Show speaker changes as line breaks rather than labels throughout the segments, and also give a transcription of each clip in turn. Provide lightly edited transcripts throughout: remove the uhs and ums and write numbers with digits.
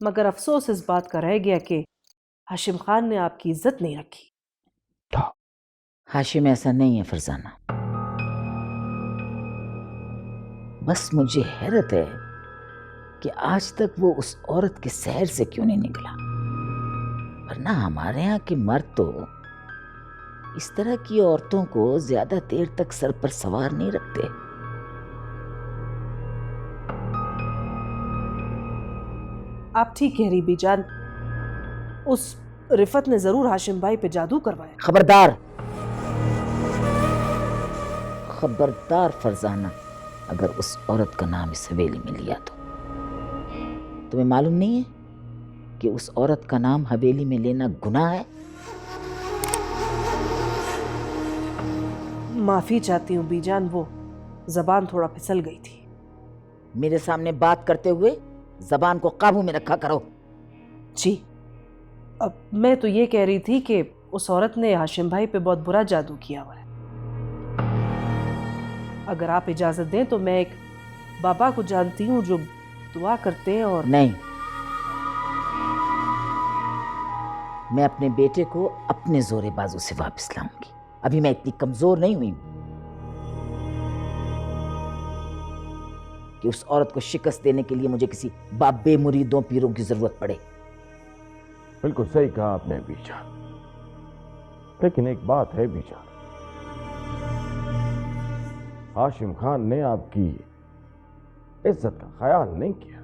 मगर अफसोस इस बात का रह गया कि हाशिम खान ने आपकी इज्जत नहीं रखी।
हाशिम ऐसा नहीं है फरजाना, बस मुझे हैरत है कि आज तक वो उस औरत के शहर से क्यों नहीं निकला। वरना हमारे यहाँ के मर्द तो इस तरह की औरतों को ज्यादा देर तक सर पर सवार नहीं रखते।
आप ठीक कह रही बीजान, उस रिफत ने जरूर हाशिम भाई पे जादू करवाया।
खबरदार खबरदार फरजाना, अगर उस औरत का नाम इस हवेली में लिया तो तुम्हें मालूम नहीं है कि उस औरत का नाम हवेली में लेना गुनाह है।
माफी चाहती हूँ बीजान, वो जबान थोड़ा फिसल गई थी।
मेरे सामने बात करते हुए जबान को काबू में रखा करो।
जी, अब मैं तो ये कह रही थी कि उस औरत ने हाशिम भाई पे बहुत बुरा जादू किया हुआ है। अगर आप इजाजत दें तो मैं एक बाबा को जानती हूँ जो दुआ करते हैं। और
नहीं, मैं अपने बेटे को अपने जोरे बाजू से वापस लाऊंगी। अभी मैं इतनी कमजोर नहीं हुई कि उस औरत को शिकस्त देने के लिए मुझे किसी बाबे मुरीदों पीरों की जरूरत पड़े।
बिल्कुल सही कहा आपने बीजान, लेकिन एक बात है बीजान, हाशिम खान ने आपकी इज्जत का ख्याल नहीं किया।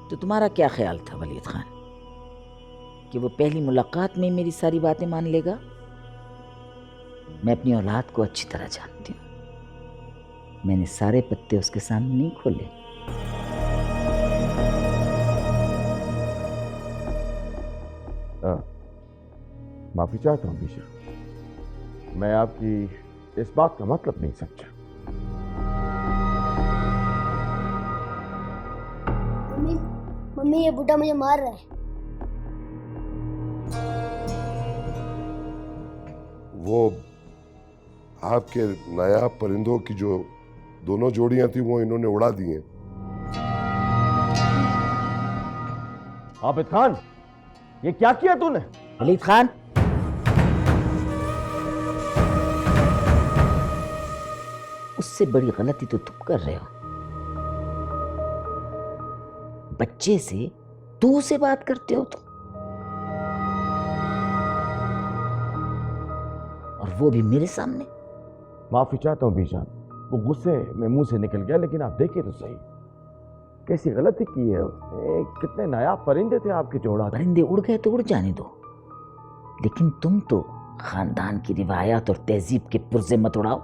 तो तुम्हारा क्या ख्याल था वलीद खान कि वो पहली मुलाकात में मेरी सारी बातें मान लेगा? मैं अपनी औलाद को अच्छी तरह जानती हूँ, मैंने सारे पत्ते उसके सामने नहीं खोले।
माफी चाहता हूँ बीजान, मैं आपकी इस बात का मतलब नहीं समझा।
मम्मी ये बुढ़ा मुझे मार रहा है।
वो आपके नायाब परिंदों की जो दोनों जोड़ियां थी वो इन्होंने उड़ा दी हैं।
आबिद खान, ये क्या किया तूने?
वलीद खान, उससे बड़ी गलती तो तुम कर रहे हो। बच्चे से तू से बात करते हो तुम, और वो भी मेरे सामने।
माफी चाहता हूँ बीजान, वो गुस्से में मुंह से निकल गया, लेकिन आप देखिए तो सही कैसी गलती की है उसने। कितने नायाब परिंदे थे आपके जोड़ा।
परिंदे उड़ गए तो उड़ जाने दो, लेकिन तुम तो खानदान की रिवायत और तहजीब के पुर्जे मत उड़ाओ।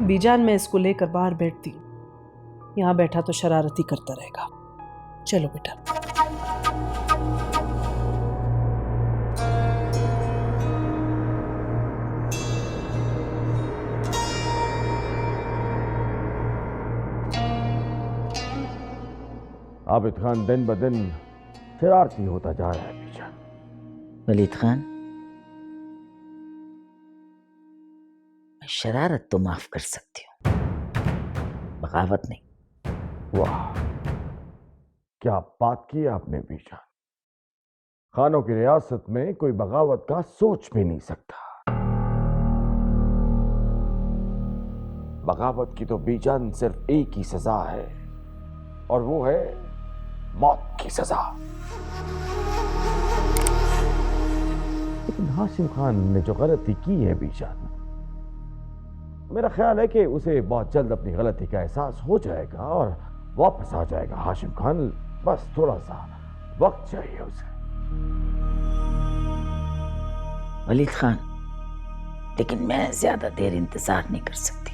बीजान, मैं इसको लेकर बाहर बैठती हूँ, यहाँ बैठा तो शरारती करता रहेगा। चलो बेटा।
आबिद खान दिन ब दिन शरारती होता जा रहा है बीजान।
वलीद खान, मैं शरारत तो माफ कर सकती हूँ, बगावत नहीं।
वाह, क्या बात की आपने बीजान। खानों की रियासत में कोई बगावत का सोच भी नहीं सकता। बगावत की तो बीजान सिर्फ एक ही सजा है, और वो है मौत की सजा। लेकिन हाशिम खान ने जो गलती की है बीजान, मेरा ख्याल है कि उसे बहुत जल्द अपनी गलती का एहसास हो जाएगा और वापस आ जाएगा हाशिम खान। बस थोड़ा सा वक्त चाहिए उसे।
वलीद खान, लेकिन मैं ज्यादा देर इंतजार नहीं कर सकती।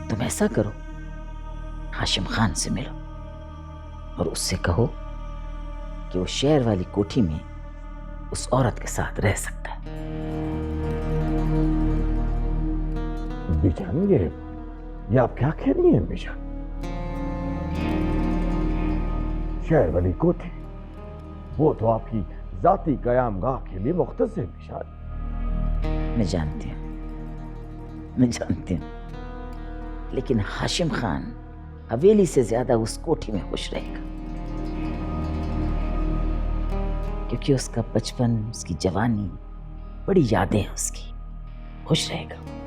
तुम ऐसा करो, हाशिम खान से मिलो और उससे कहो कि वो शहर वाली कोठी में उस औरत के साथ रह सकता है।
बीजान, ये आप क्या कह रही हैं बीजान? शहर वाली कोठी, वो तो आपकी जाती कयामगाह के लिए मुख्तस है बीजान।
मैं जानती हूँ, लेकिन हाशिम खान हवेली से ज्यादा उस कोठी में खुश रहेगा। क्योंकि उसका बचपन, उसकी जवानी, बड़ी यादें हैं उसकी। खुश रहेगा।